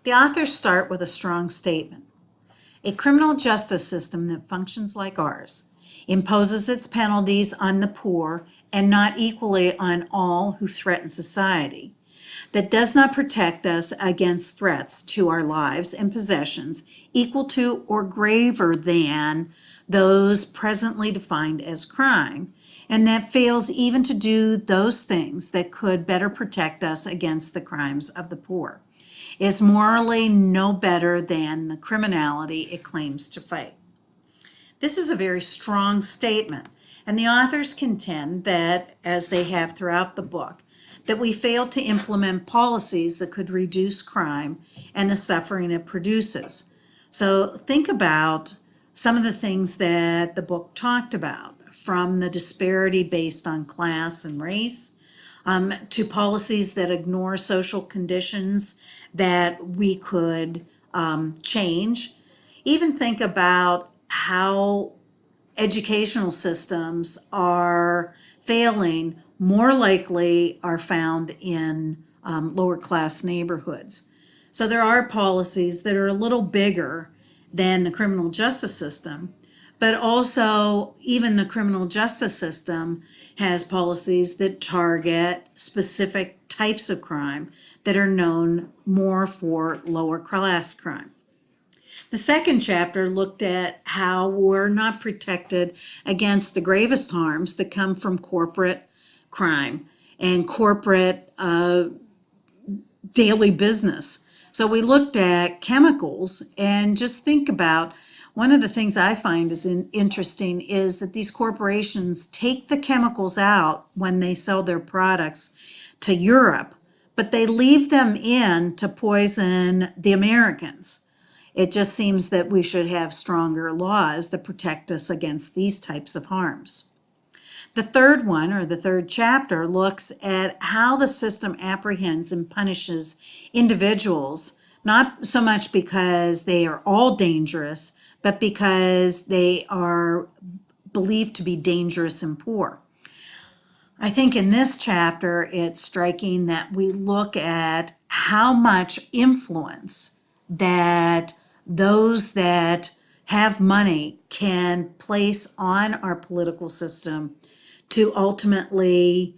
The authors start with a strong statement. A criminal justice system that functions like ours imposes its penalties on the poor and not equally on all who threaten society, that does not protect us against threats to our lives and possessions equal to or graver than those presently defined as crime, and that fails even to do those things that could better protect us against the crimes of the poor, is morally no better than the criminality it claims to fight. This is a very strong statement, and the authors contend that, as they have throughout the book, that we failed to implement policies that could reduce crime and the suffering it produces. So think about some of the things that the book talked about, from the disparity based on class and race, to policies that ignore social conditions that we could change. Even think about how educational systems are failing, more likely are found in lower class neighborhoods. So there are policies that are a little bigger than the criminal justice system, but also even the criminal justice system has policies that target specific types of crime that are known more for lower class crime. The second chapter looked at how we're not protected against the gravest harms that come from corporate crime and corporate daily business. So we looked at chemicals, and just think about one of the things I find is interesting is that these corporations take the chemicals out when they sell their products to Europe, but they leave them in to poison the Americans. It just seems that we should have stronger laws that protect us against these types of harms. The third one, or the third chapter, looks at how the system apprehends and punishes individuals, not so much because they are all dangerous, but because they are believed to be dangerous and poor. I think in this chapter, it's striking that we look at how much influence that those that have money can place on our political system to ultimately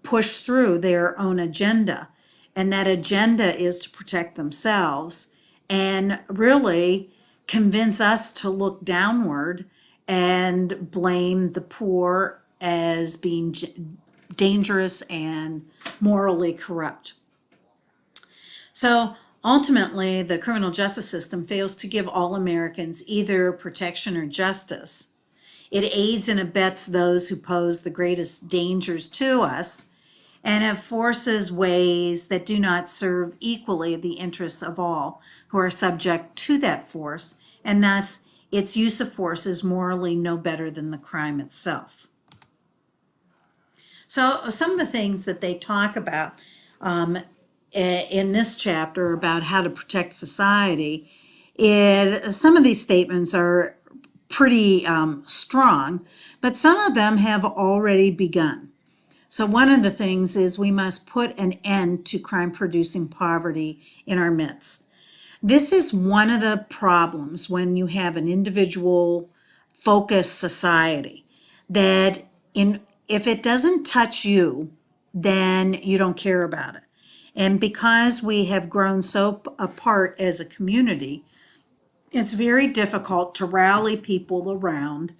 push through their own agenda. And that agenda is to protect themselves and really convince us to look downward and blame the poor as being dangerous and morally corrupt. So ultimately, the criminal justice system fails to give all Americans either protection or justice. It aids and abets those who pose the greatest dangers to us, and it forces ways that do not serve equally the interests of all who are subject to that force, and thus its use of force is morally no better than the crime itself. So some of the things that they talk about in this chapter about how to protect society, some of these statements are pretty strong, but some of them have already begun. So one of the things is we must put an end to crime-producing poverty in our midst. This is one of the problems when you have an individual focused society, that if it doesn't touch you, then you don't care about it. And because we have grown so apart as a community, it's very difficult to rally people around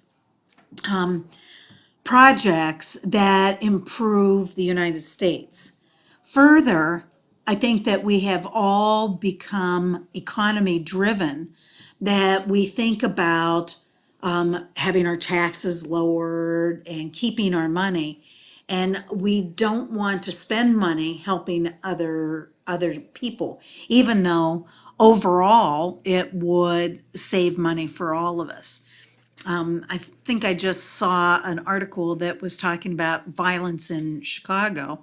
projects that improve the United States. Further, I think that we have all become economy driven, that we think about having our taxes lowered and keeping our money, and we don't want to spend money helping other people, even though overall it would save money for all of us. I think I just saw an article that was talking about violence in Chicago.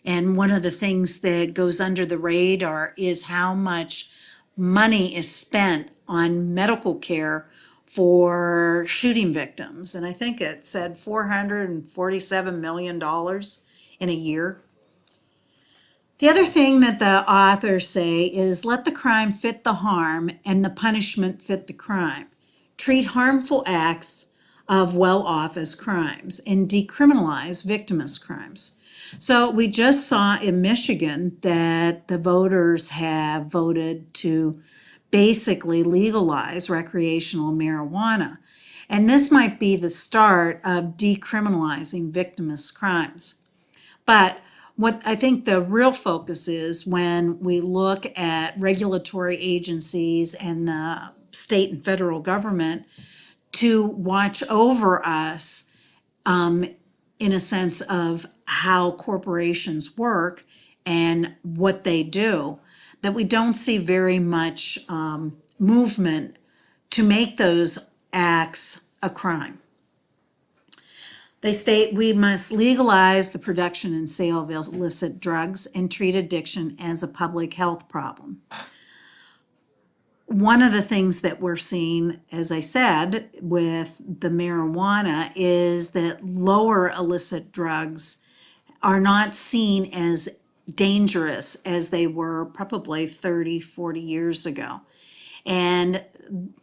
And one of the things that goes under the radar is how much money is spent on medical care for shooting victims. And I think it said $447 million in a year. The other thing that the authors say is let the crime fit the harm and the punishment fit the crime. Treat harmful acts of well-off as crimes and decriminalize victimless crimes. So we just saw in Michigan that the voters have voted to basically legalize recreational marijuana. And this might be the start of decriminalizing victimless crimes. But what I think the real focus is when we look at regulatory agencies and the state and federal government to watch over us in a sense of how corporations work and what they do, that we don't see very much movement to make those acts a crime. They state we must legalize the production and sale of illicit drugs and treat addiction as a public health problem. One of the things that we're seeing, as I said, with the marijuana is that lower illicit drugs are not seen as dangerous as they were probably 30, 40 years ago. And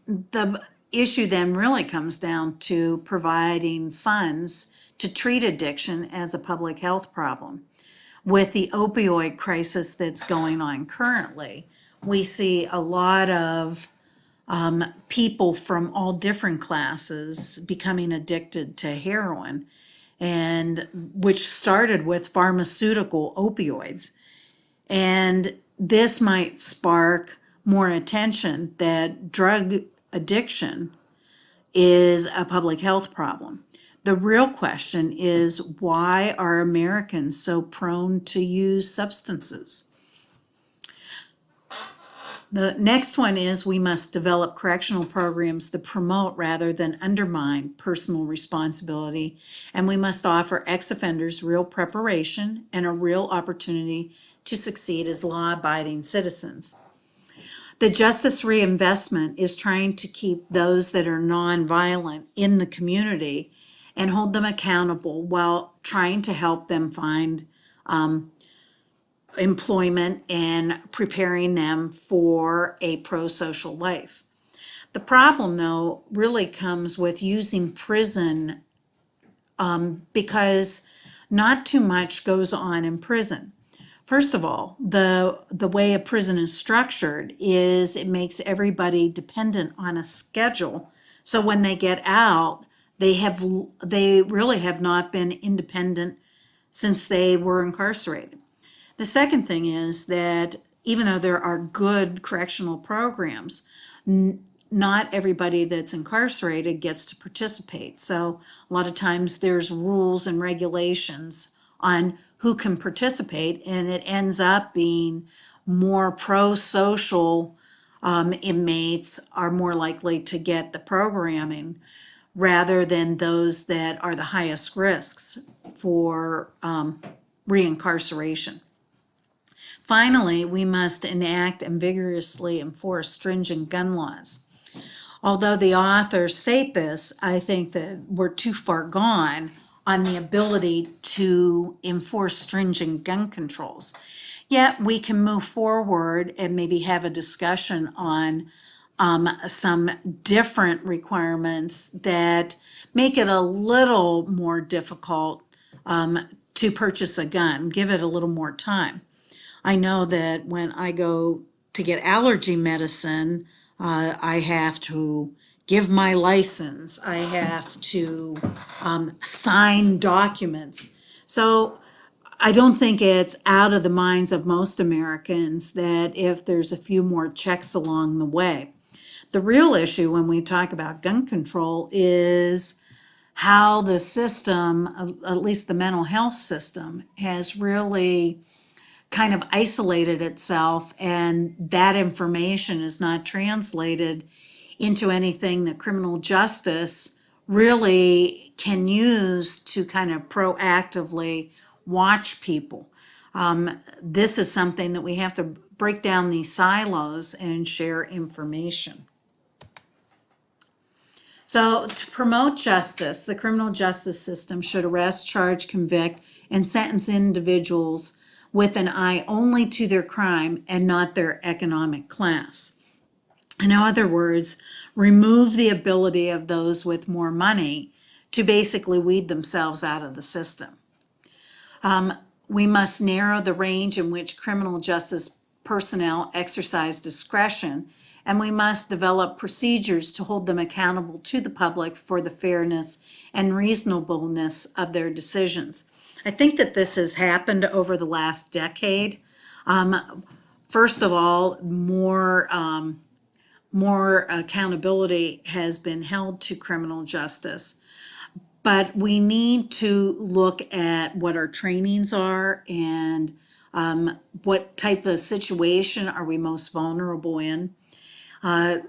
the issue then really comes down to providing funds to treat addiction as a public health problem. With the opioid crisis that's going on currently, we see a lot of people from all different classes becoming addicted to heroin, and which started with pharmaceutical opioids. And this might spark more attention that drug addiction is a public health problem. The real question is, why are Americans so prone to use substances? The next one is we must develop correctional programs that promote rather than undermine personal responsibility, and we must offer ex-offenders real preparation and a real opportunity to succeed as law-abiding citizens. The justice reinvestment is trying to keep those that are nonviolent in the community and hold them accountable while trying to help them find employment and preparing them for a pro-social life. The problem, though, really comes with using prison because not too much goes on in prison. First of all, the way a prison is structured is it makes everybody dependent on a schedule. So when they get out, they really have not been independent since they were incarcerated. The second thing is that even though there are good correctional programs, not everybody that's incarcerated gets to participate. So a lot of times there's rules and regulations on who can participate, and it ends up being more pro-social inmates are more likely to get the programming rather than those that are the highest risks for reincarceration. Finally, we must enact and vigorously enforce stringent gun laws. Although the authors state this, I think that we're too far gone on the ability to enforce stringent gun controls. Yet we can move forward and maybe have a discussion on some different requirements that make it a little more difficult to purchase a gun, give it a little more time. I know that when I go to get allergy medicine, I have to give my license. I have to sign documents. So I don't think it's out of the minds of most Americans that if there's a few more checks along the way. The real issue when we talk about gun control is how the system, at least the mental health system, has really kind of isolated itself, and that information is not translated into anything that criminal justice really can use to kind of proactively watch people. This is something that we have to break down these silos and share information. So to promote justice, the criminal justice system should arrest, charge, convict, and sentence individuals with an eye only to their crime and not their economic class. In other words, remove the ability of those with more money to basically weed themselves out of the system. We must narrow the range in which criminal justice personnel exercise discretion, and we must develop procedures to hold them accountable to the public for the fairness and reasonableness of their decisions. I think that this has happened over the last decade. First of all, more accountability has been held to criminal justice. But we need to look at what our trainings are and what type of situation are we most vulnerable in. The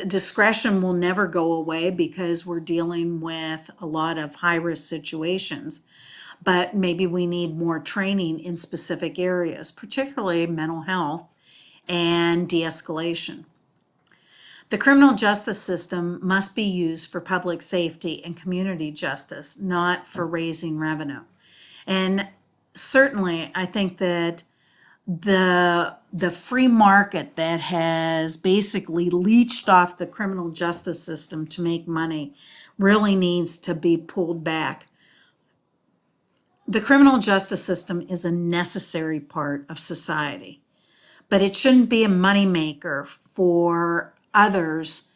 discretion will never go away because we're dealing with a lot of high-risk situations. But maybe we need more training in specific areas, particularly mental health and de-escalation. The criminal justice system must be used for public safety and community justice, not for raising revenue. And certainly, I think that the free market that has basically leached off the criminal justice system to make money really needs to be pulled back. The criminal justice system is a necessary part of society, but it shouldn't be a moneymaker for others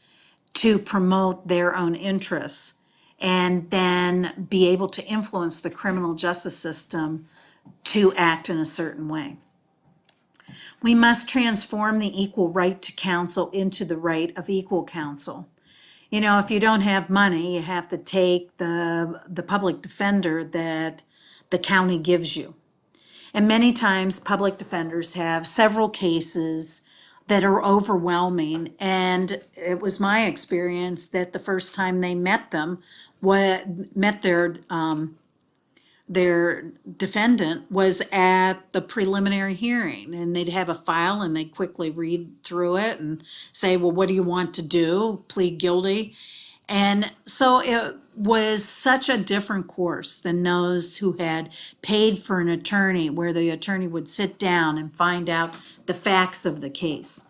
to promote their own interests and then be able to influence the criminal justice system to act in a certain way. We must transform the equal right to counsel into the right of equal counsel. You know, if you don't have money, you have to take the public defender that the county gives you. And many times public defenders have several cases that are overwhelming. And it was my experience that the first time they met their defendant was at the preliminary hearing, and they'd have a file and they'd quickly read through it and say, well, what do you want to do? Plead guilty. And so it was such a different course than those who had paid for an attorney, where the attorney would sit down and find out the facts of the case.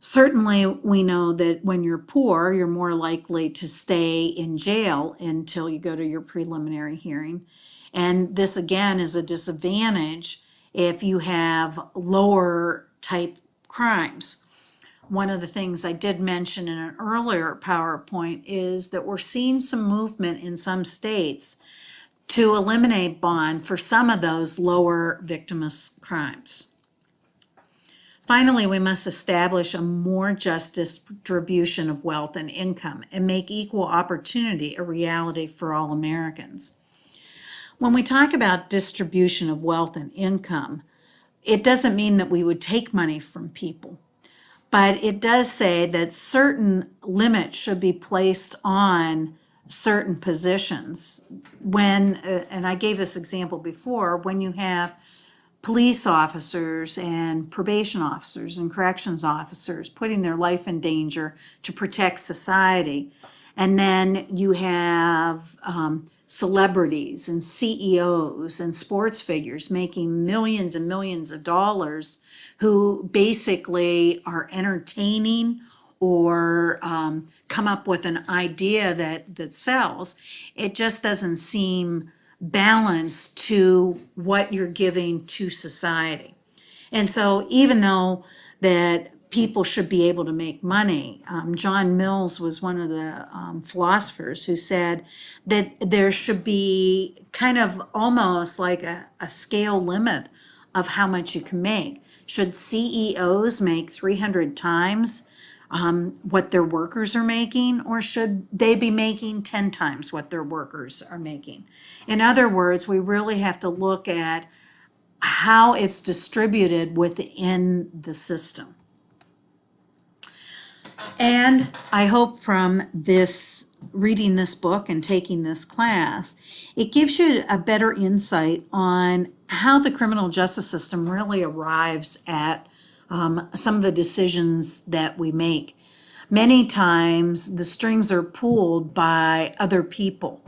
Certainly, we know that when you're poor, you're more likely to stay in jail until you go to your preliminary hearing. And this, again, is a disadvantage if you have lower type crimes. One of the things I did mention in an earlier PowerPoint is that we're seeing some movement in some states to eliminate bond for some of those lower victimless crimes. Finally, we must establish a more just distribution of wealth and income and make equal opportunity a reality for all Americans. When we talk about distribution of wealth and income, it doesn't mean that we would take money from people, but it does say that certain limits should be placed on certain positions. When, and I gave this example before, when you have police officers and probation officers and corrections officers putting their life in danger to protect society. And then you have celebrities and CEOs and sports figures making millions and millions of dollars who basically are entertaining or come up with an idea that sells. It just doesn't seem balance to what you're giving to society. And so even though that people should be able to make money, John Mills was one of the philosophers who said that there should be kind of almost like a scale limit of how much you can make. Should CEOs make 300 times what their workers are making, or should they be making 10 times what their workers are making? In other words, we really have to look at how it's distributed within the system. And I hope from this, reading this book and taking this class, it gives you a better insight on how the criminal justice system really arrives at some of the decisions that we make. Many times the strings are pulled by other people.